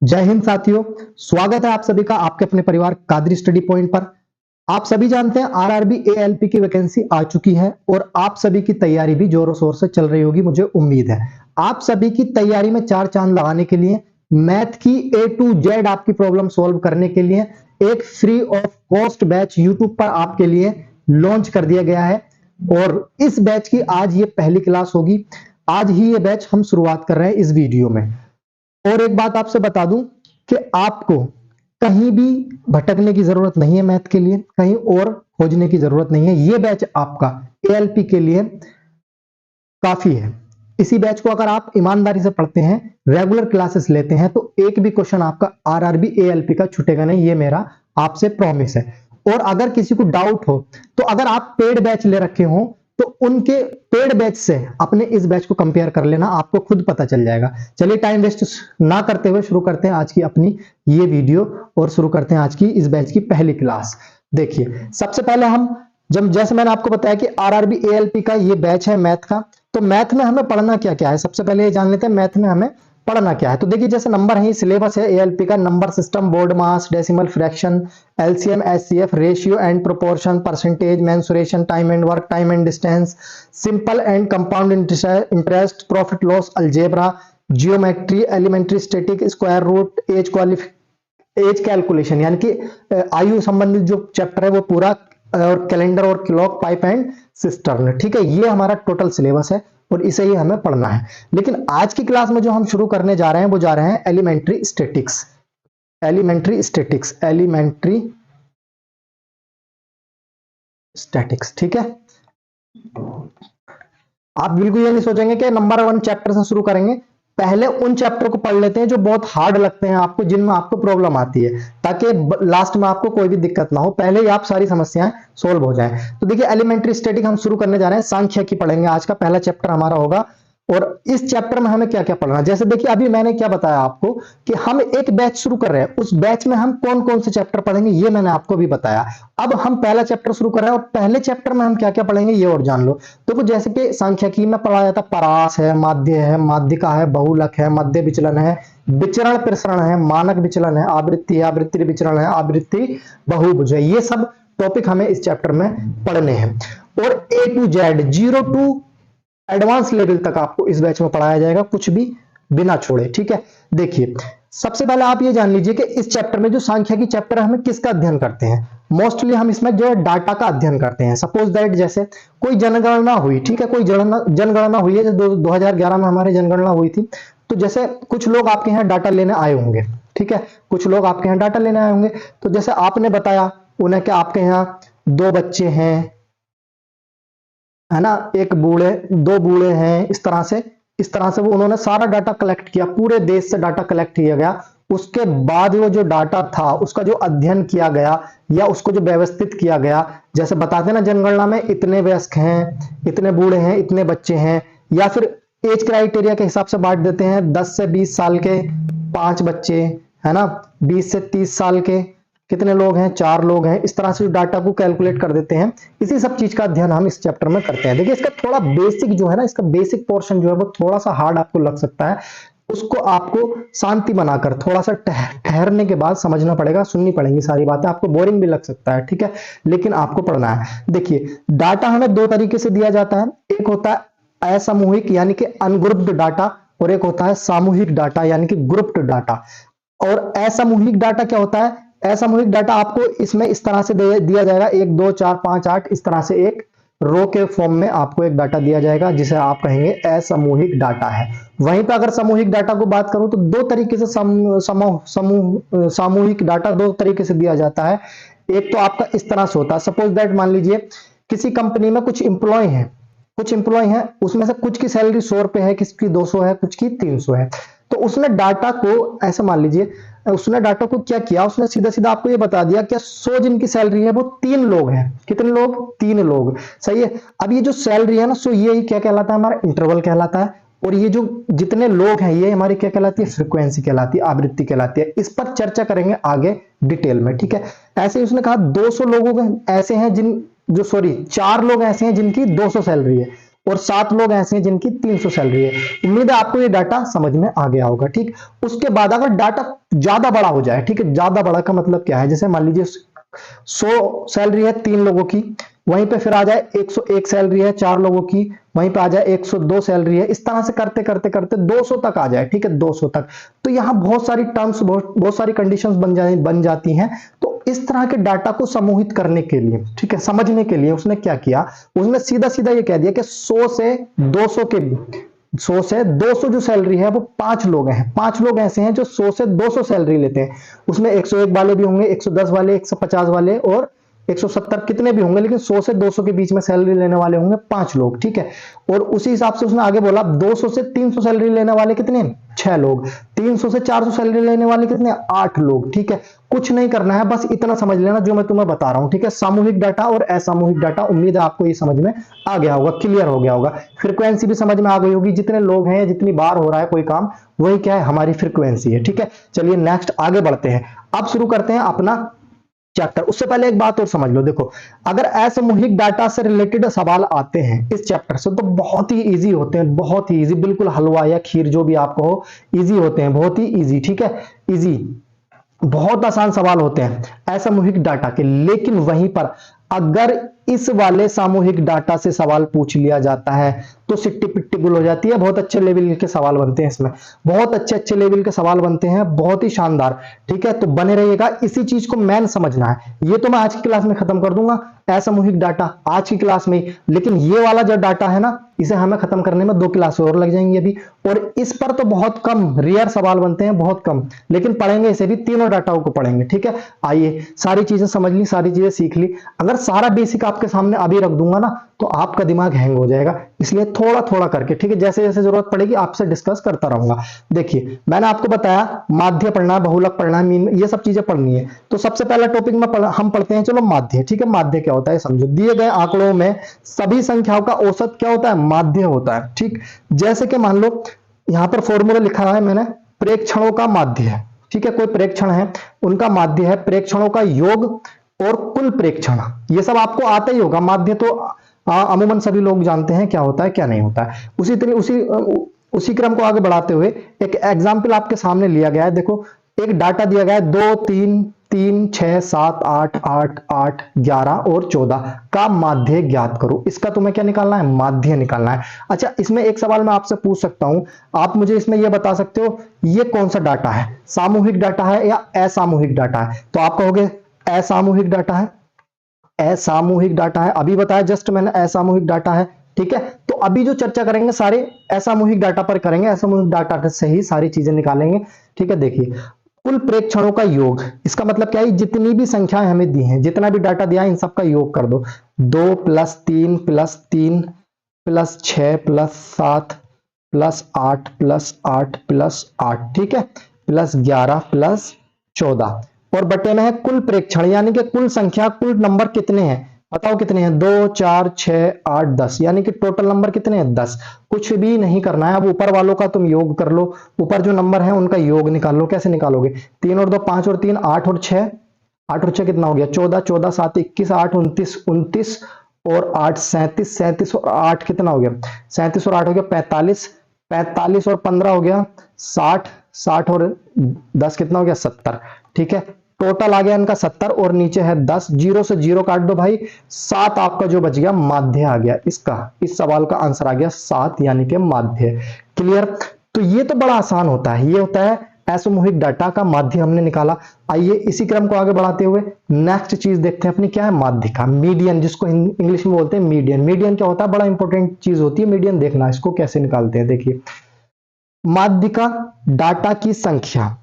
जय हिंद साथियों, स्वागत है आप सभी का आपके अपने परिवार कादरी स्टडी पॉइंट पर। आप सभी जानते हैं आरआरबी एएलपी की वैकेंसी आ चुकी है और आप सभी की तैयारी भी जोरों शोर से चल रही होगी, मुझे उम्मीद है। आप सभी की तैयारी में चार चांद लगाने के लिए, मैथ की ए टू जेड आपकी प्रॉब्लम सॉल्व करने के लिए एक free of cost batch YouTube पर आपके लिए लॉन्च कर दिया गया है और इस बैच की आज ये पहली क्लास होगी। आज ही ये बैच हम शुरुआत कर रहे हैं इस वीडियो में। और एक बात आपसे बता दूं कि आपको कहीं भी भटकने की जरूरत नहीं है, मैथ के लिए कहीं और खोजने की जरूरत नहीं है। ये बैच आपका एएलपी के लिए काफी है। इसी बैच को अगर आप ईमानदारी से पढ़ते हैं, रेगुलर क्लासेस लेते हैं, तो एक भी क्वेश्चन आपका आरआरबी एएलपी का छूटेगा नहीं, ये मेरा आपसे प्रॉमिस है। और अगर किसी को डाउट हो तो अगर आप पेड बैच ले रखे हो तो उनके पेड बैच से अपने इस बैच को कंपेयर कर लेना, आपको खुद पता चल जाएगा। चलिए टाइम वेस्ट ना करते हुए शुरू करते हैं आज की अपनी ये वीडियो और शुरू करते हैं आज की इस बैच की पहली क्लास। देखिए, सबसे पहले हम जैसे मैंने आपको बताया कि आरआरबी एएलपी का ये बैच है मैथ का, तो मैथ में हमें पढ़ना क्या क्या है सबसे पहले ये जान लेते हैं। मैथ में हमें पढ़ना क्या है, तो देखिए जैसे नंबर है, सिलेबस है एएलपी का, number system, BODMAS, decimal fraction, LCM, HCF, ratio and proportion, percentage, mensuration, time and work, time and distance, simple and compound interest, profit loss, algebra, geometry, elementary static, square root, age calculation यानी कि आयु संबंधित जो chapter है वो पूरा, और calendar और क्लॉक, पाइप एंड सिस्टर्न। ठीक है, ये हमारा टोटल सिलेबस है और इसे ही हमें पढ़ना है। लेकिन आज की क्लास में जो हम शुरू करने जा रहे हैं वो जा रहे हैं एलिमेंट्री स्टैटिक्स। ठीक है, आप बिल्कुल ये नहीं सोचेंगे कि नंबर 1 चैप्टर से शुरू करेंगे। पहले उन चैप्टर को पढ़ लेते हैं जो बहुत हार्ड लगते हैं आपको, जिनमें आपको प्रॉब्लम आती है, ताकि लास्ट में आपको कोई भी दिक्कत ना हो, पहले ही आप सारी समस्याएं सोल्व हो जाएं। तो देखिए एलिमेंट्री स्टैटिक हम शुरू करने जा रहे हैं, सांख्यिकी पढ़ेंगे। आज का पहला चैप्टर हमारा होगा और इस चैप्टर में हमें क्या क्या पढ़ना है। जैसे देखिए अभी मैंने क्या बताया आपको कि हम एक बैच शुरू कर रहे हैं, उस बैच में हम कौन कौन से चैप्टर पढ़ेंगे ये मैंने आपको भी बताया। अब हम पहला चैप्टर शुरू कर रहे हैं और पहले चैप्टर में हम क्या क्या पढ़ेंगे ये और जान लो। तो जैसे कि सांख्यिकी में पढ़ा जाता है, परास है, माध्य है, माध्यिका है, बहुलक है, मध्य विचलन है, विचरण प्रसरण है, मानक विचलन है, आवृत्ति है, आवृत्ति विचरण है, आवृत्ति बहुभुज है। ये सब टॉपिक हमें इस चैप्टर में पढ़ने हैं और A to Z, 0 to advance level तक आपको इस बैच में पढ़ाया जाएगा, कुछ भी बिना छोड़े। ठीक है, देखिए सबसे पहले आप ये जान लीजिए कि इस चैप्टर में जो सांख्यिकी चैप्टर है, हमें किसका अध्ययन करते हैं। मोस्टली हम इसमें जो है डाटा का अध्ययन करते हैं। सपोज दैट जैसे कोई जनगणना हुई, ठीक है, कोई जनगणना हुई है, 2011 में हमारी जनगणना हुई थी। तो जैसे कुछ लोग आपके यहाँ डाटा लेने आए होंगे, ठीक है, कुछ लोग आपके यहाँ डाटा लेने आए होंगे। तो जैसे आपने बताया उन्हें कि आपके यहाँ 2 बच्चे हैं, है ना, दो बूढ़े हैं, इस तरह से वो उन्होंने सारा डाटा कलेक्ट किया, पूरे देश से डाटा कलेक्ट किया गया। उसके बाद वो जो डाटा था उसका जो अध्ययन किया गया या उसको जो व्यवस्थित किया गया, जैसे बताते ना जनगणना में इतने वयस्क हैं, इतने बूढ़े हैं, इतने बच्चे हैं, या फिर एज क्राइटेरिया के हिसाब से बांट देते हैं, 10 से 20 साल के 5 बच्चे, है ना, 20 से 30 साल के कितने लोग हैं, 4 लोग हैं। इस तरह से डाटा को कैलकुलेट कर देते हैं। इसी सब चीज का अध्ययन हम इस चैप्टर में करते हैं। देखिए इसका थोड़ा बेसिक जो है ना, इसका बेसिक पोर्शन जो है वो थोड़ा सा हार्ड आपको लग सकता है, उसको आपको शांति बनाकर थोड़ा सा ठहरने के बाद समझना पड़ेगा, सुननी पड़ेंगी सारी बातें, आपको बोरिंग भी लग सकता है, ठीक है, लेकिन आपको पढ़ना है। देखिए डाटा हमें 2 तरीके से दिया जाता है, एक होता है असमूहिक यानी कि अनग्रुप्ड डाटा, और एक होता है सामूहिक डाटा यानी कि ग्रुप्ड डाटा। और असमूहिक डाटा क्या होता है, असमूहिक डाटा आपको इसमें इस तरह से दिया जाएगा, 1 2 4 5 8, इस तरह से एक रो के फॉर्म में आपको एक डाटा दिया जाएगा, जिसे आप कहेंगे असमूहिक डाटा है। वहीं पर अगर सामूहिक डाटा को बात करूं तो 2 तरीके से सामूहिक डाटा 2 तरीके से दिया जाता है। एक तो आपका इस तरह से होता है, सपोज दैट मान लीजिए किसी कंपनी में कुछ इंप्लॉय हैं, उसमें से कुछ की सैलरी 100 रुपए है, किसी की 200 है, कुछ की 300 है। तो उसने डाटा को ऐसे मान लीजिए, उसने डाटा को क्या किया, उसने सीधा सीधा आपको ये बता दिया कि 100 जिनकी सैलरी है वो 3 लोग हैं। कितने लोग, 3 लोग, सही है। अब ये जो सैलरी है ना, सो ये क्या कहलाता है, हमारा इंटरवल कहलाता है। और ये जो जितने लोग हैं ये हमारी क्या कहलाती है, फ्रीक्वेंसी कहलाती है, आवृत्ति कहलाती है। इस पर चर्चा करेंगे आगे डिटेल में, ठीक है। ऐसे ही उसने कहा 200 लोगों ऐसे हैं 4 लोग ऐसे हैं जिनकी 200 सैलरी है, और 7 लोग ऐसे हैं जिनकी 300 सैलरी है। उम्मीद है आपको ये डाटा समझ में आ गया होगा, ठीक। उसके बाद अगर डाटा ज्यादा बड़ा हो जाए, ठीक है। ज्यादा बड़ा का मतलब क्या है, जैसे मान लीजिए 100 सैलरी है 3 लोगों की, वहीं पे फिर आ जाए 101 सैलरी है 4 लोगों की, वहीं पे आ जाए 102 सैलरी है, इस तरह से करते करते करते 200 तक आ जाए, ठीक है, 200 तक। तो यहां बहुत सारी टर्म्स, बहुत सारी कंडीशंस बन जाती हैं। तो इस तरह के डाटा को समूहित करने के लिए, ठीक है, समझने के लिए उसने क्या किया, उसने सीधा सीधा ये कह दिया कि 100 से 200 के 100 से 200 जो सैलरी है वो 5 लोग हैं, 5 लोग ऐसे हैं जो 100 से 200 सैलरी लेते हैं। उसमें 101 वाले भी होंगे, 110 वाले, 150 वाले और 170 कितने भी होंगे, लेकिन 100 से 200 के बीच में सैलरी लेने वाले होंगे 5 लोग, ठीक है। और उसी हिसाब से उसने आगे बोला 200 से 300 सैलरी लेने वाले कितने, 6 लोग, 300 से 400 सैलरी लेने वाले कितने, 8 लोग, ठीक है। कुछ नहीं करना है, बस इतना समझ लेना जो मैं तुम्हें बता रहा हूं, ठीक है। सामूहिक डाटा और असामूहिक डाटा, उम्मीद है आपको ये समझ में आ गया होगा, क्लियर हो गया होगा। फ्रीक्वेंसी भी समझ में आ गई होगी, जितने लोग हैं, जितनी बार हो रहा है कोई काम, वही क्या है, हमारी फ्रीक्वेंसी है, ठीक है। चलिए नेक्स्ट आगे बढ़ते हैं, अब शुरू करते हैं अपना चैप्टर। उससे पहले एक बात और समझ लो, देखो अगर असामूहिक डाटा से रिलेटेड सवाल आते हैं इस चैप्टर से तो बहुत ही इजी होते हैं, बहुत ही इजी, बिल्कुल हलवा या खीर जो भी आपको हो, इजी होते हैं, बहुत ही इजी, ठीक है, इजी, बहुत आसान सवाल होते हैं असामूहिक डाटा के। लेकिन वहीं पर अगर इस वाले सामूहिक डाटा से सवाल पूछ लिया जाता है तो सिट्टी पिट्टी गुल हो जाती है। बहुत अच्छे लेवल के सवाल बनते हैं इसमें, बहुत अच्छे अच्छे लेवल के सवाल बनते हैं, बहुत ही शानदार, ठीक है। तो बने रहिएगा, इसी चीज को मैन समझना है। ये तो मैं आज की क्लास में खत्म कर दूंगा असामूहिक डाटा, आज की क्लास में ही, लेकिन ये वाला जो डाटा है ना, इसे हमें खत्म करने में 2 क्लास और लग जाएंगी अभी। और इस पर तो बहुत कम रेयर सवाल बनते हैं, बहुत कम, लेकिन पढ़ेंगे इसे भी, तीनों डाटाओं को पढ़ेंगे, ठीक है। आइए, सारी चीजें समझ ली, सारी चीजें सीख ली। अगर सारा बेसिक आपके सामने अभी रख दूंगा ना तो आपका दिमाग हैंग हो जाएगा, इसलिए थोड़ा थोड़ा करके, ठीक है, जैसे जैसे जरूरत पड़ेगी आपसे डिस्कस करता रहूंगा। देखिए मैंने आपको बताया माध्य पढ़ना, बहुलक पढ़ना, मीन, ये सब चीजें पढ़नी है। तो सबसे पहला टॉपिक में हम पढ़ते हैं, चलो माध्य, ठीक है। माध्य क्या होता है समझो, दिए गए आंकड़ों में सभी संख्याओं का औसत क्या होता है, माध्य होता है, ठीक। जैसे कि मान लो यहां पर फॉर्मूला लिखा है मैंने, प्रेक्षणों का माध्य है, ठीक है, कोई प्रेक्षण है उनका माध्य है प्रेक्षणों का योग और कुल प्रेक्षण, ये सब आपको आता ही होगा। माध्य तो अमूमन सभी लोग जानते हैं क्या होता है क्या नहीं होता है। उसी क्रम को आगे बढ़ाते हुए एक एग्जाम्पल आपके सामने लिया गया है। देखो एक डाटा दिया गया है 2 3 3 6 7 8 8 8 11 और 14 का माध्य ज्ञात करो। इसका तुम्हें क्या निकालना है, माध्य निकालना है। अच्छा, इसमें एक सवाल मैं आपसे पूछ सकता हूं, आप मुझे इसमें यह बता सकते हो ये कौन सा डाटा है, सामूहिक डाटा है या असामूहिक डाटा है। तो आप कहोगे असामूहिक डाटा है, असामूहिक डाटा है, अभी बताया जस्ट मैंने असामूहिक डाटा है, ठीक है। तो अभी जो चर्चा करेंगे सारे असामूहिक डाटा पर करेंगे, असामूहिक डाटा से ही सारी चीजें निकालेंगे, ठीक है। देखिए कुल प्रेक्षणों का योग, इसका मतलब क्या है, जितनी भी संख्याएं हमें दी हैं, जितना भी डाटा दिया है इन सबका योग कर दो। 2 + 3 + 3 + 6 + 7 + 8 + 8 + 8, ठीक है, + 11 + 14 और बटे में है कुल प्रेक्षण, यानी कि कुल संख्या, कुल नंबर कितने हैं, बताओ कितने हैं, 2 4 6 8 10, यानी कि टोटल नंबर कितने हैं, 10। कुछ भी नहीं करना है, अब ऊपर वालों का तुम योग कर लो, ऊपर जो नंबर है उनका योग निकाल लो। कैसे निकालोगे, 3 और 2 5 और 3 8 और 6, 8 और 6 कितना हो गया, 14, 14 7 21, 8 29, 29 और 8 37, 37 और 8 कितना हो गया, 37 और 8 हो गया 45, 45 और 15 हो गया 60, 60 और 10 कितना हो गया 70, ठीक है। टोटल आ गया इनका 70 और नीचे है 10, 0 से 0 काट दो भाई, 7 आपका जो बच गया माध्य आ गया इसका। इस सवाल का आंसर आ गया 7, यानी कि माध्य। क्लियर। तो ये तो बड़ा आसान होता है, ये होता है असामूहिक डाटा का माध्य हमने निकाला। आइए इसी क्रम को आगे बढ़ाते हुए नेक्स्ट चीज देखते हैं अपनी, क्या है माध्य का मीडियन, जिसको इंग्लिश में बोलते हैं मीडियन। मीडियन क्या होता है, बड़ा इंपॉर्टेंट चीज होती है मीडियन, देखना इसको कैसे निकालते हैं। देखिए माध्य का डाटा की संख्या,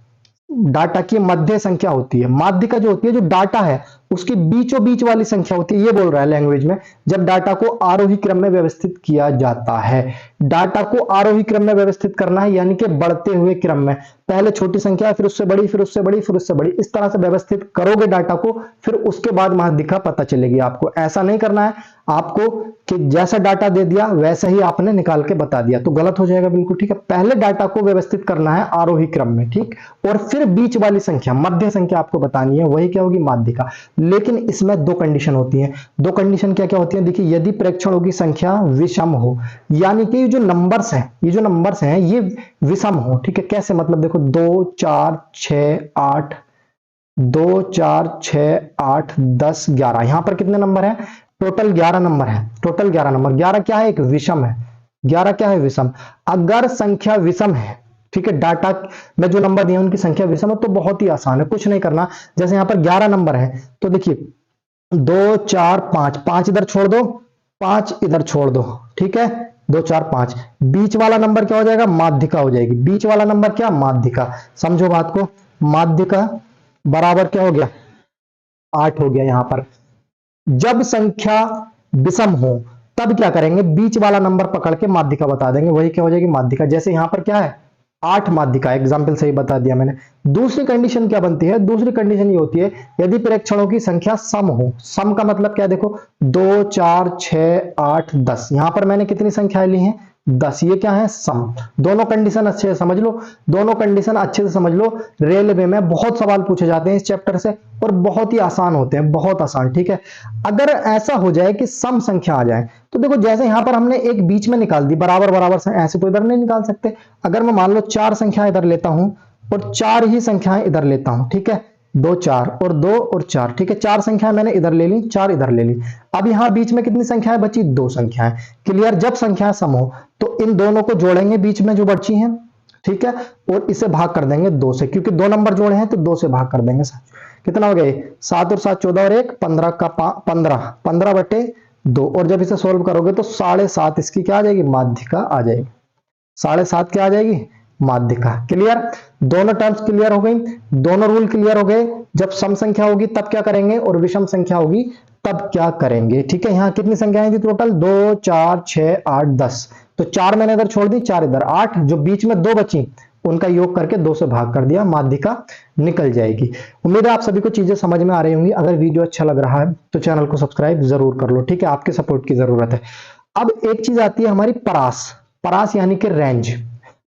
डाटा की मध्य संख्या होती है। माध्य का जो होती है, जो डाटा है उसकी बीचों बीच वाली संख्या होती है, ये बोल रहा है लैंग्वेज में, जब डाटा को आरोही क्रम में व्यवस्थित किया जाता है। डाटा को आरोही क्रम में व्यवस्थित करना है, यानी कि बढ़ते हुए क्रम में, पहले छोटी संख्या फिर उससे बड़ी, फिर उससे बड़ी, फिर उससे बड़ी, इस तरह से व्यवस्थित करोगे डाटा को, फिर उसके बाद माध्य का पता चलेगी आपको। ऐसा नहीं करना है आपको कि जैसा डाटा दे दिया वैसा ही आपने निकाल के बता दिया, तो गलत हो जाएगा बिल्कुल, ठीक है। पहले डाटा को व्यवस्थित करना है आरोही क्रम में, ठीक, और फिर बीच वाली संख्या, मध्य संख्या आपको बतानी है, वही क्या होगी, माध्य का। लेकिन इसमें दो कंडीशन होती हैं। दो कंडीशन क्या क्या होती हैं, देखिए, यदि प्रेक्षणों की संख्या विषम हो, यानी कि ये जो नंबर्स हैं ये विषम हो, ठीक है। कैसे, मतलब देखो 2 4 6 8, 2 4 6 8 10 11, यहां पर कितने नंबर है, टोटल 11 नंबर है, टोटल 11 नंबर। 11 क्या है, एक विषम है, 11 क्या है, विषम। अगर संख्या विषम है, ठीक है, डाटा में जो नंबर दिए उनकी संख्या विषम है, तो बहुत ही आसान है, कुछ नहीं करना। जैसे यहां पर 11 नंबर है, तो देखिए 2 4 5, 5 इधर छोड़ दो, 5 इधर छोड़ दो, ठीक है, 2 4 5, बीच वाला नंबर क्या हो जाएगा, माध्यिका हो जाएगी। बीच वाला नंबर क्या, माध्यिका। समझो बात को, माध्यिका बराबर क्या हो गया, 8 हो गया। यहां पर जब संख्या विषम हो तब क्या करेंगे, बीच वाला नंबर पकड़ के माध्यिका बता देंगे, वही क्या हो जाएगी, माध्यिका। जैसे यहां पर क्या है, 8 माध्यिका, एग्जाम्पल सही बता दिया मैंने। दूसरी कंडीशन क्या बनती है, दूसरी कंडीशन ये होती है, यदि प्रेक्षणों की संख्या सम हो। सम का मतलब क्या है, देखो 2 4 6 8 10, यहां पर मैंने कितनी संख्याएं ली हैं, 10, ये क्या है, सम। दोनों कंडीशन अच्छे से समझ लो, दोनों कंडीशन अच्छे से समझ लो। रेलवे में बहुत सवाल पूछे जाते हैं इस चैप्टर से, और बहुत ही आसान होते हैं, बहुत आसान, ठीक है। अगर ऐसा हो जाए कि सम संख्या आ जाए, तो देखो जैसे यहां पर हमने एक बीच में निकाल दी, बराबर बराबर से, ऐसे तो इधर नहीं निकाल सकते। अगर मैं मान लो 4 संख्या इधर लेता हूं और 4 ही संख्याएं इधर लेता हूं, ठीक है, 2 4 और 2 और 4, ठीक है, 4 संख्याएं मैंने इधर ले ली, 4 इधर ले ली। अब यहां बीच में कितनी संख्याएं बची, 2 संख्याएं। क्लियर। जब संख्या सम हो तो इन दोनों को जोड़ेंगे बीच में जो बची हैं, ठीक है, और इसे भाग कर देंगे 2 से, क्योंकि 2 नंबर जोड़े हैं तो 2 से भाग कर देंगे। कितना हो गया, 7 और 7 14 और 1 15 का 15, 15/2। और जब इसे सोल्व करोगे तो 7.5 इसकी क्या आ जाएगी, माध्यिका आ जाएगी। 7.5 क्या आ जाएगी, माध्यिका। क्लियर। दोनों टर्म्स क्लियर हो गई, दोनों रूल क्लियर हो गए। जब सम संख्या होगी तब क्या करेंगे, और विषम संख्या होगी तब क्या करेंगे, ठीक है। यहां कितनी संख्याएं थी टोटल, 2 4 6 8 10, तो 4 मैंने इधर छोड़ दी, 4 इधर, 8, जो बीच में 2 बची उनका योग करके 2 से भाग कर दिया, माध्यिका निकल जाएगी। उम्मीद है आप सभी को चीजें समझ में आ रही होंगी। अगर वीडियो अच्छा लग रहा है तो चैनल को सब्सक्राइब जरूर कर लो, ठीक है, आपके सपोर्ट की जरूरत है। अब एक चीज आती है हमारी परास, परास यानी कि रेंज।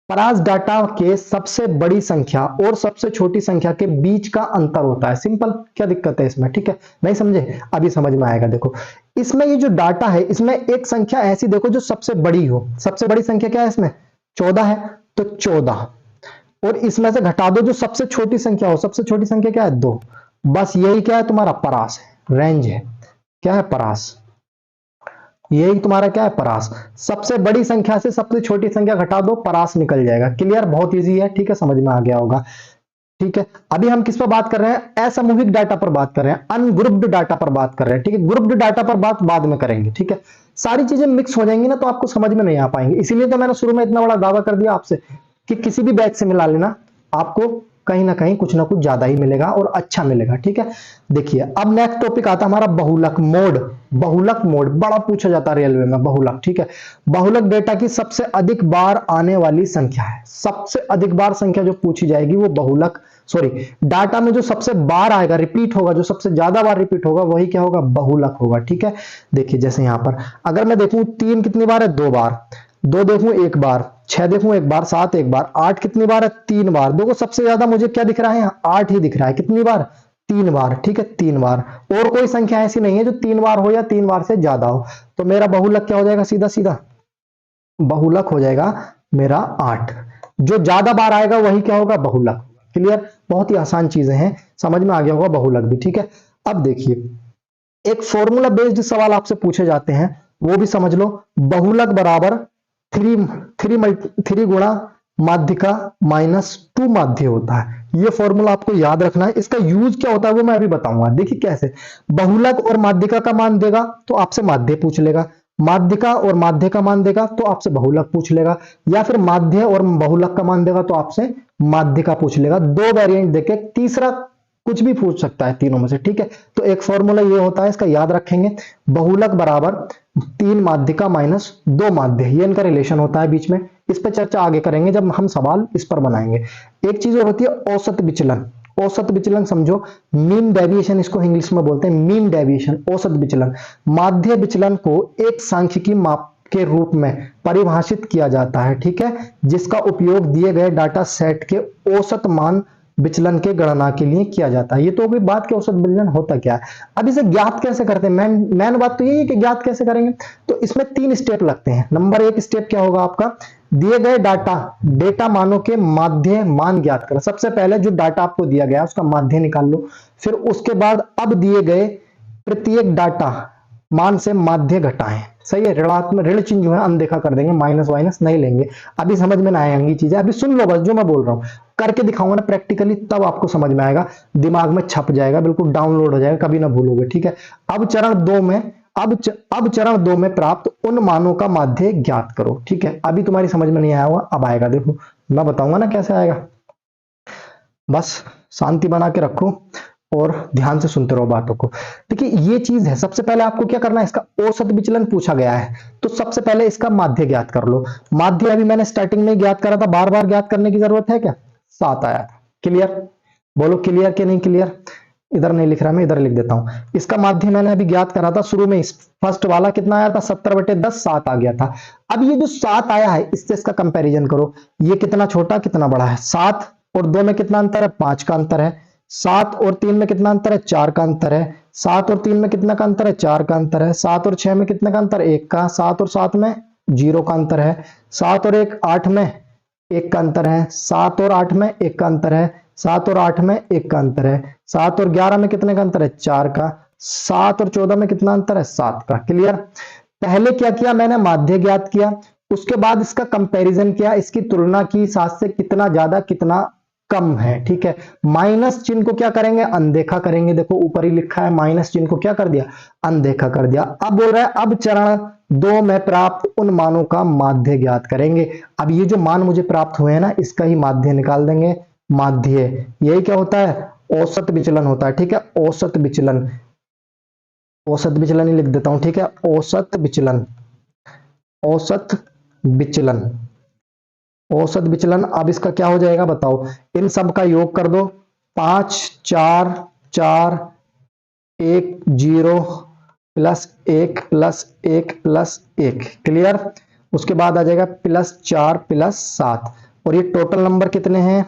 परास डाटा के सबसे बड़ी संख्या और सबसे छोटी संख्या के बीच का अंतर होता है। सिंपल, क्या दिक्कत है इसमें, ठीक है, नहीं समझे, अभी समझ में आएगा। देखो इसमें ये जो डाटा है, इसमें एक संख्या ऐसी देखो जो सबसे बड़ी हो। सबसे बड़ी संख्या क्या है इसमें, 14 है, तो 14, और इसमें से घटा दो जो सबसे छोटी संख्या हो। सबसे छोटी संख्या क्या है, 2। बस यही क्या है, तुम्हारा परास है, रेंज है। क्या है, परास। यही तुम्हारा क्या है, परास। सबसे बड़ी संख्या से सबसे छोटी संख्या घटा दो, परास निकल जाएगा। क्लियर, बहुत इजी है, ठीक है, समझ में आ गया होगा। ठीक है, अभी हम किस पर बात कर रहे हैं, असमूहिक डाटा पर बात कर रहे हैं, अनग्रुप्ड डाटा पर बात कर रहे हैं, ठीक है। ग्रुप्ड डाटा पर बात बाद में करेंगे, ठीक है। सारी चीजें मिक्स हो जाएंगी ना तो आपको समझ में नहीं आ पाएंगे। इसीलिए तो मैंने शुरू में इतना बड़ा दावा कर दिया आपसे कि किसी भी बैच से मिला लेना, आपको कहीं ना कहीं कुछ ना कुछ ज्यादा ही मिलेगा और अच्छा मिलेगा, ठीक है। देखिए अब नेक्स्ट टॉपिक आता है हमारा बहुलक मोड। बहुलक मोड बड़ा पूछा जाता है रेलवे में, बहुलक, ठीक है। बहुलक डेटा की सबसे अधिक बार आने वाली संख्या है। सबसे अधिक बार संख्या जो पूछी जाएगी वो बहुलक, सॉरी, डाटा में जो सबसे बार आएगा, रिपीट होगा, जो सबसे ज्यादा बार रिपीट होगा वही क्या होगा, बहुलक होगा, ठीक है। देखिए जैसे यहां पर अगर मैं देखूं 3 कितनी बार है, 2 बार, 2 देखूं 1 बार, 6 देखूं 1 बार, 7 1 बार, 8 कितनी बार है, 3 बार। देखो सबसे ज्यादा मुझे क्या दिख रहा है, 8 ही दिख रहा है। कितनी बार, 3 बार, ठीक है, 3 बार। और कोई संख्या ऐसी नहीं है जो 3 बार हो या 3 बार से ज्यादा हो। तो मेरा बहुलक क्या हो जाएगा, सीधा सीधा बहुलक हो जाएगा मेरा 8। जो ज्यादा बार आएगा वही क्या होगा, बहुलक। क्लियर, बहुत ही आसान चीजें हैं, समझ में आ गया होगा बहुलक भी, ठीक है। अब देखिए एक फॉर्मूला बेस्ड सवाल आपसे पूछे जाते हैं, वो भी समझ लो। बहुलक बराबर 3 गुणा माध्यिका -2 माध्य होता है। ये फॉर्मूला आपको याद रखना है। इसका यूज क्या होता है वो मैं अभी बताऊंगा। देखिए कैसे, बहुलक और माध्यिका का मान देगा तो आपसे माध्य पूछ लेगा, माध्यिका और माध्य का मान देगा तो आपसे बहुलक पूछ लेगा, या फिर माध्य और बहुलक का मान देगा तो आपसे माध्यिका पूछ लेगा। 2 वेरिएंट देके तीसरा कुछ भी पूछ सकता है तीनों में से, ठीक है। तो एक फॉर्मूला ये होता है, इसका याद रखेंगे, बहुलक बराबर 3 माध्यिका -2 माध्य, ये इनका रिलेशन होता है बीच में। इस पर चर्चा आगे करेंगे जब हम सवाल इस पर बनाएंगे। एक चीज और होती है औसत विचलन। औसत विचलन समझो, मीन डेविएशन इसको इंग्लिश में बोलते हैं, मीन डेविएशन, औसत विचलन। माध्य विचलन को एक सांख्यिकी माप के रूप में परिभाषित किया जाता है, ठीक है, जिसका उपयोग दिए गए डाटा सेट के औसत मान विचलन के गणना के लिए किया जाता है। ये तो होगी बात कि औसत विचलन होता क्या है। अब इसे ज्ञात कैसे करते हैं, मेन बात तो यही है कि ज्ञात कैसे करेंगे। तो इसमें 3 स्टेप लगते हैं। नंबर 1 स्टेप क्या होगा आपका, दिए गए डेटा मानों के माध्य मान ज्ञात करें। सबसे पहले जो डाटा आपको दिया गया उसका माध्य निकाल लो, फिर उसके बाद अब दिए गए प्रत्येक डाटा मान से माध्य घटाएं। सही है, ऋणात्मक ऋण चिन्ह जो है अनदेखा कर देंगे, माइनस वाइनस नहीं लेंगे। अभी समझ में ना आएंगी चीजें, अभी सुन लो बस जो मैं बोल रहा हूं, करके दिखाऊंगा ना प्रैक्टिकली, तब आपको समझ में आएगा, दिमाग में छप जाएगा, बिल्कुल डाउनलोड हो जाएगा, कभी ना भूलोगे। ठीक है, अब चरण 2 में अब चरण 2 में प्राप्त उन मानों का माध्य ज्ञात करो। ठीक है, अभी तुम्हारी समझ में नहीं आया होगा, अब आएगा, देखो मैं बताऊंगा ना कैसे आएगा। बस शांति बना के रखो और ध्यान से सुनते रहो बातों को। देखिए ये चीज है, सबसे पहले आपको क्या करना है, इसका औसत विचलन पूछा गया है, तो सबसे पहले इसका माध्य ज्ञात कर लो। माध्य अभी मैंने स्टार्टिंग में ज्ञात करा था, बार बार ज्ञात करने की जरूरत है क्या, 7 आया था। क्लियर, बोलो क्लियर कि नहीं क्लियर। इधर नहीं लिख रहा मैं, इधर लिख देता हूं। इसका माध्य मैंने अभी ज्ञात करा था शुरू में, फर्स्ट वाला कितना आया था, 70/10, 7 आ गया था। अब ये जो 7 आया है इससे इसका कंपैरिजन करो, ये कितना छोटा कितना बड़ा है। 7 और 2 में कितना अंतर है, 5 का अंतर है। 7 और 3 में कितना अंतर है, 4 का अंतर है। 7 और 3 में कितना का अंतर है, 4 का अंतर है। 7 और 6 में कितने का अंतर है, 1 का। 7 और 7 में 0 का अंतर है। 7 और 1 8 में 1 का अंतर है। 7 और 8 में 1 का अंतर है। 7 और 8 में 1 का अंतर है। 7 और 11 में कितने का अंतर है, 4 का। 7 और 14 में कितना अंतर है, 7 का। क्लियर। पहले क्या किया मैंने, माध्य ज्ञात किया, उसके बाद इसका कंपैरिजन किया, इसकी तुलना की, 7 से कितना ज्यादा कितना कम है। ठीक है, माइनस चिन्ह को क्या करेंगे, अनदेखा करेंगे। देखो ऊपर ही लिखा है, माइनस चिन्ह को क्या कर दिया, अनदेखा कर दिया। अब बोल रहा है अब चरण 2 में प्राप्त उन मानों का माध्य ज्ञात करेंगे। अब ये जो मान मुझे प्राप्त हुए हैं ना, इसका ही माध्य निकाल देंगे। माध्य यही क्या होता है, औसत विचलन होता है। ठीक है, औसत विचलन, औसत विचलन ही लिख देता हूं। ठीक है, औसत विचलन, औसत विचलन, औसत विचलन। अब इसका क्या हो जाएगा बताओ, इन सब का योग कर दो, 5 4 4 1 0 प्लस 1 प्लस 1 प्लस 1। क्लियर। उसके बाद आ जाएगा +4 +7, और ये टोटल नंबर कितने हैं,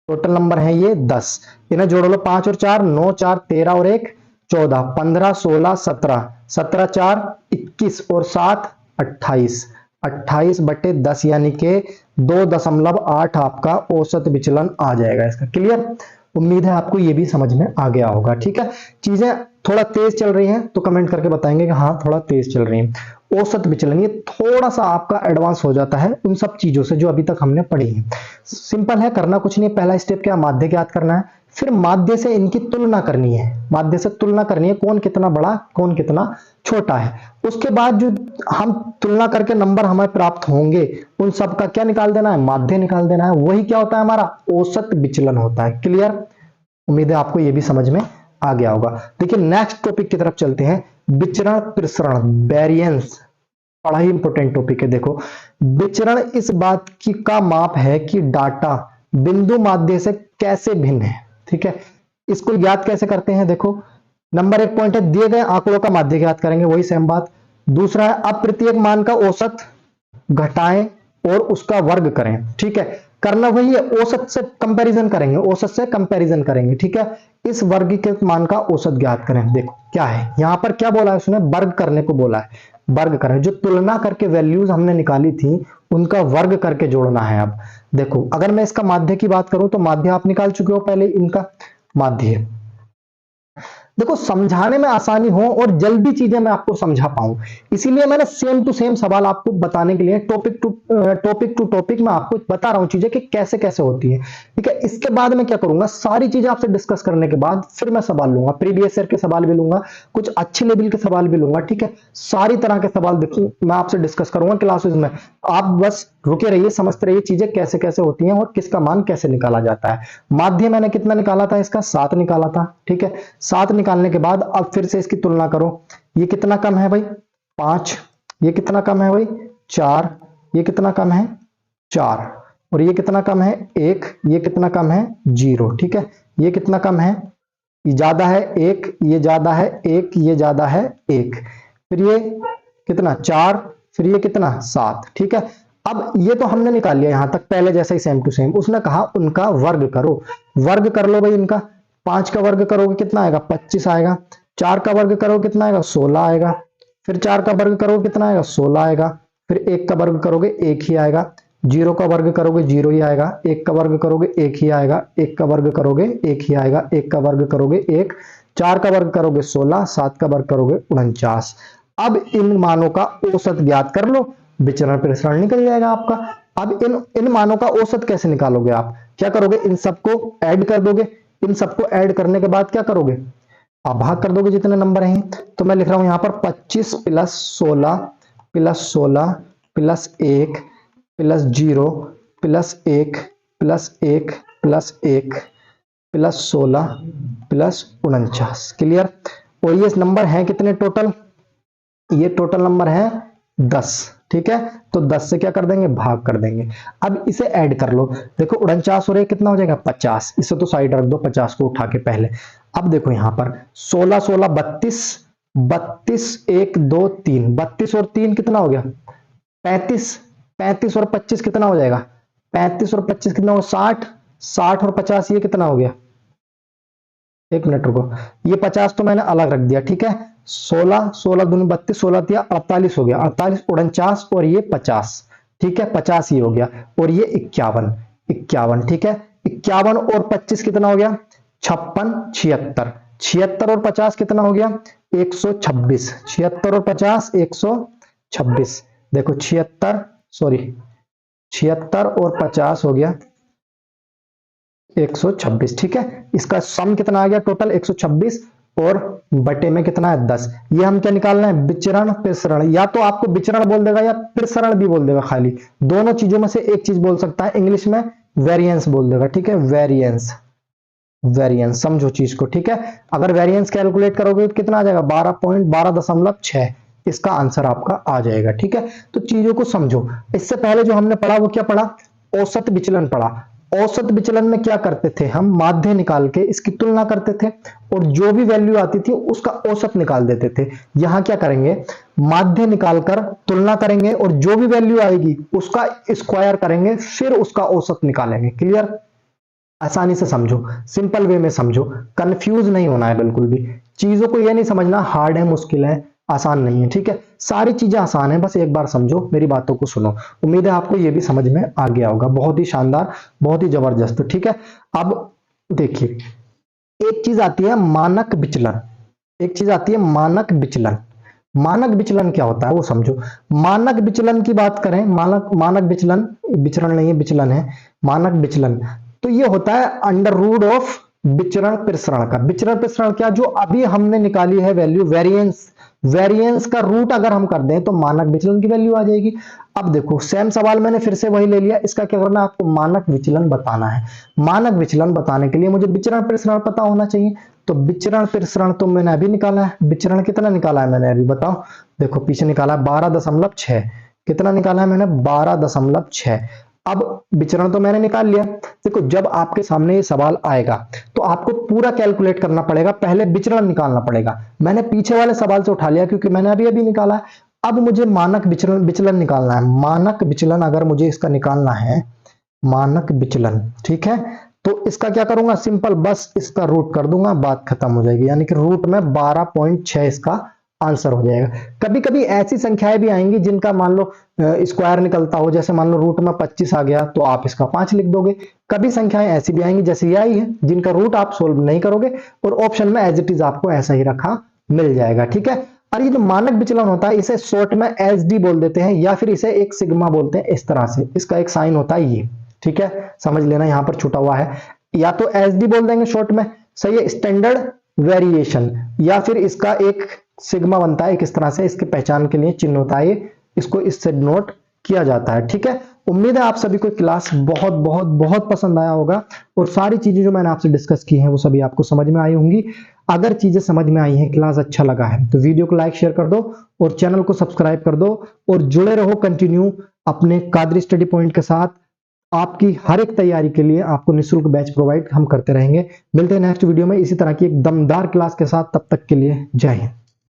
टोटल नंबर है ये 10। इन्हें जोड़ लो, 5 और 4 9, 4 13 और 1 14, 15 16 17, 17 4 21 और 7 28, 28/10 यानी कि 2.8 आपका औसत विचलन आ जाएगा इसका। क्लियर। उम्मीद है आपको ये भी समझ में आ गया होगा। ठीक है, चीजें थोड़ा तेज चल रही हैं तो कमेंट करके बताएंगे कि हाँ थोड़ा तेज चल रही हैं। औसत विचलन ये थोड़ा सा आपका एडवांस हो जाता है उन सब चीजों से जो अभी तक हमने पढ़ी है। सिंपल है, करना कुछ नहीं है। पहला स्टेप क्या, माध्य ज्ञात करना है, फिर माध्य से इनकी तुलना करनी है। माध्य से तुलना करनी है, कौन कितना बड़ा कौन कितना छोटा है। उसके बाद जो हम तुलना करके नंबर हमें प्राप्त होंगे उन सब का क्या निकाल देना है, माध्य निकाल देना है। वही क्या होता है, हमारा औसत विचलन होता है। क्लियर। उम्मीद है आपको ये भी समझ में आ गया होगा। देखिए नेक्स्ट टॉपिक की तरफ चलते हैं, विचरण प्रसरण, वेरिएंस। बड़ा ही इंपॉर्टेंट टॉपिक है। देखो विचरण इस बात की का माप है कि डाटा बिंदु माध्य से कैसे भिन्न है। ठीक है, इसको ज्ञात कैसे करते हैं, देखो नंबर 1 पॉइंट है, दिए गए आंकड़ों का माध्य ज्ञात करेंगे, वही सेम बात। दूसरा है अब प्रत्येक मान का औसत घटाएं और उसका वर्ग करें। ठीक है, करना वही है, औसत से कंपैरिजन करेंगे, औसत से कंपैरिजन करेंगे। ठीक है, इस वर्गीकृत मान का औसत ज्ञात करें। देखो क्या है यहां पर, क्या बोला है उसने, वर्ग करने को बोला है, वर्ग करें। जो तुलना करके वैल्यूज हमने निकाली थी उनका वर्ग करके जोड़ना है। अब देखो अगर मैं इसका माध्य की बात करूं तो माध्य आप निकाल चुके हो पहले, इनका माध्य। देखो समझाने में आसानी हो और जल्दी चीजें मैं आपको समझा पाऊं, इसीलिए मैंने सेम टू सेम सवाल आपको बताने के लिए टॉपिक टू टॉपिक मैं आपको बता रहा हूं चीजें कि कैसे कैसे होती है। ठीक है, इसके बाद मैं क्या करूंगा, सारी चीजें आपसे डिस्कस करने के बाद फिर मैं सवाल लूंगा, प्रीवियस ईयर के सवाल भी लूंगा, कुछ अच्छे लेवल के सवाल भी लूंगा। ठीक है, सारी तरह के सवाल मैं आपसे डिस्कस करूंगा क्लासेस में। आप बस रुके रहिए, समझते रहिए चीजें कैसे कैसे होती हैं और किसका मान कैसे निकाला जाता है। माध्य मैंने कितना निकाला था, इसका 7 निकाला था। ठीक है, 7 निकालने के बाद अब फिर से इसकी तुलना करो, ये कितना कम है भाई 5, ये कितना कम है भाई 4, ये कितना कम है 4, और ये कितना कम है 1, ये कितना कम है 0। ठीक है, ये कितना कम है, ये ज्यादा है 1, ये ज्यादा है 1, ये ज्यादा है 1, फिर ये कितना 4, फिर ये कितना 7। ठीक है, अब ये तो हमने निकाल लिया यहां तक, पहले जैसा ही सेम टू सेम। उसने कहा उनका वर्ग करो, वर्ग कर लो भाई इनका। 5 का वर्ग करोगे कितना आएगा? 25 आएगा। 4 का वर्ग करोगे कितना आएगा? 16 आएगा। फिर 4 का वर्ग करोगे कितना आएगा? 16 आएगा। फिर 1 का वर्ग करोगे 1 ही आएगा। 0 का वर्ग करोगे 0 ही आएगा। 1 का वर्ग करोगे 1 ही आएगा। 1 का वर्ग करोगे 1 ही आएगा। 1 का वर्ग करोगे 1। 4 का वर्ग करोगे 16। 7 का वर्ग करोगे 49। अब इन मानों का औसत ज्ञात कर लो, विचरण प्रसरण निकल जाएगा आपका। अब इन मानों का औसत कैसे निकालोगे आप? क्या करोगे? इन सबको ऐड कर दोगे। इन सबको ऐड करने के बाद क्या करोगे? आप भाग कर दोगे जितने नंबर हैं। तो मैं लिख रहा हूं यहां पर 25 plus 16 plus 16 plus 1 plus 0 plus 1 plus 1 plus 1 plus 16 plus 49। Clear? और ये नंबर हैं कितने टोटल? ये टोटल नंबर है 10। ठीक है, तो 10 से क्या कर देंगे? भाग कर देंगे। अब इसे ऐड कर लो। देखो 49 और 1 कितना हो जाएगा? 50। इसे तो साइड रख दो, 50 को उठा के पहले। अब देखो यहां पर 16 16 32, 32 1 2 3, 32 और 3 कितना हो गया? 35। 35 और 25 कितना हो जाएगा? 35 और 25 कितना हो? 60। 60 और 50 ये कितना हो गया? एक मिनट रुको, ये 50 तो मैंने अलग रख दिया। ठीक है, 16 16 दूनी 32, 16 दिया 48 हो गया। 48 49 और ये 50। ठीक है, 50 ये हो गया। और ये 51 51। ठीक है, 51 और 25 कितना हो गया? 56 76। 76 और 50 कितना हो गया? 126। 76 और 50 126। देखो 76 सॉरी 76 और 50 हो गया 126। ठीक है, इसका सम कितना आ गया? टोटल 126 और बटे में कितना है? 10। ये हम क्या निकालना है? विचरण प्रसरण। या तो आपको विचरण बोल देगा या प्रसरण भी बोल देगा, खाली दोनों चीजों में से एक चीज बोल सकता है। इंग्लिश में वेरिएंस बोल देगा। ठीक है, वेरिएंस वेरिएंस समझो चीज को। ठीक है, अगर वेरिएंस कैलकुलेट करोगे तो कितना आ जाएगा? 12.6 इसका आंसर आपका आ जाएगा। ठीक है, तो चीजों को समझो। इससे पहले जो हमने पढ़ा वो क्या पढ़ा? औसत विचलन पढ़ा। औसत विचलन में क्या करते थे हम? माध्य निकाल के इसकी तुलना करते थे और जो भी वैल्यू आती थी उसका औसत निकाल देते थे। यहां क्या करेंगे? माध्य निकालकर तुलना करेंगे और जो भी वैल्यू आएगी उसका स्क्वायर करेंगे, फिर उसका औसत निकालेंगे। क्लियर? आसानी से समझो, सिंपल वे में समझो, कंफ्यूज नहीं होना है बिल्कुल भी। चीजों को यह नहीं समझना हार्ड है, मुश्किल है, आसान नहीं है। ठीक है, सारी चीजें आसान है, बस एक बार समझो, मेरी बातों को सुनो। उम्मीद है आपको यह भी समझ में आ गया होगा। बहुत ही शानदार, बहुत ही जबरदस्त। ठीक है, अब देखिए, एक चीज आती है मानक विचलन, एक चीज आती है मानक विचलन। मानक विचलन क्या होता है वो समझो। मानक विचलन की बात करें, मानक विचलन, विचरण नहीं है विचलन है, मानक विचलन। तो ये होता है अंडर रूट ऑफ विचरण प्रसरण का। विचरण प्रसरण क्या? जो अभी हमने निकाली है वैल्यू वेरिएंस, वेरिएंस का रूट अगर हम कर दें तो मानक विचलन की वैल्यू आ जाएगी। अब देखो सेम सवाल मैंने फिर से वही ले लिया। इसका क्या करना है? आपको मानक विचलन बताना है। मानक विचलन बताने के लिए मुझे विचरण प्रसरण पता होना चाहिए। तो विचरण प्रसरण तो मैंने अभी निकाला है। विचरण कितना निकाला है मैंने अभी? बताओ। देखो पीछे निकाला है 12.6। कितना निकाला है मैंने? 12.6। अब विचरण तो मैंने निकाल लिया। देखो जब आपके सामने ये सवाल आएगा तो आपको पूरा कैलकुलेट करना पड़ेगा, पहले विचरण निकालना पड़ेगा। मैंने पीछे वाले सवाल से उठा लिया क्योंकि मैंने अभी निकाला है। अब मुझे मानक विचलन निकालना है। मानक विचलन अगर मुझे इसका निकालना है, मानक विचलन, ठीक है, तो इसका क्या करूंगा? सिंपल बस इसका रूट कर दूंगा, बात खत्म हो जाएगी। यानी कि रूट में 12.6 इसका आंसर हो जाएगा। कभी कभी ऐसी संख्याएं भी आएंगी जिनका मान लो स्क्वायर निकलता हो, जैसे मान लो रूट में 25 आ गया तो आप इसका 5 लिख दोगे। कभी संख्याएं ऐसी भी आएंगी जैसे ये आई है जिनका रूट आप सोल्व नहीं करोगे और ऑप्शन में एज इट इज आपको ऐसा ही रखा मिल जाएगा। ठीक है, और ये जो मानक विचलन होता है इसे शॉर्ट में एस डी बोल देते हैं या फिर इसे एक सिग्मा बोलते हैं। इस तरह से इसका एक साइन होता है ये। ठीक है, समझ लेना, यहां पर छुटा हुआ है। या तो एस डी बोल देंगे शॉर्ट में, सही है, स्टैंडर्ड वेरिएशन, या फिर इसका एक सिग्मा बनता है। किस तरह से इसकी पहचान के लिए चिन्ह होता है, इसको इससे नोट किया जाता है। ठीक है, उम्मीद है आप सभी को क्लास बहुत बहुत बहुत पसंद आया होगा और सारी चीजें जो मैंने आपसे डिस्कस की हैं वो सभी आपको समझ में आई होंगी। अगर चीजें समझ में आई हैं, क्लास अच्छा लगा है तो वीडियो को लाइक शेयर कर दो और चैनल को सब्सक्राइब कर दो और जुड़े रहो कंटिन्यू अपने कादरी स्टडी पॉइंट के साथ। आपकी हर एक तैयारी के लिए आपको निःशुल्क बैच प्रोवाइड हम करते रहेंगे। मिलते हैं नेक्स्ट वीडियो में इसी तरह की एक दमदार क्लास के साथ। तब तक के लिए जय हिंद।